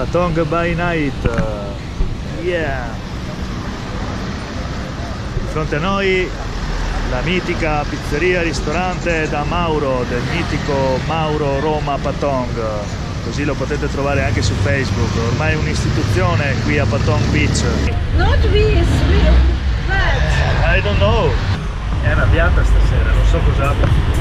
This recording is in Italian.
Patong by Night. Yeah. Di fronte a noi la mitica pizzeria ristorante da Mauro, del mitico Mauro Roma Patong, così lo potete trovare anche su Facebook, ormai è un'istituzione qui a Patong Beach. Not with what? I don't know. È arrabbiata stasera, non so cosa.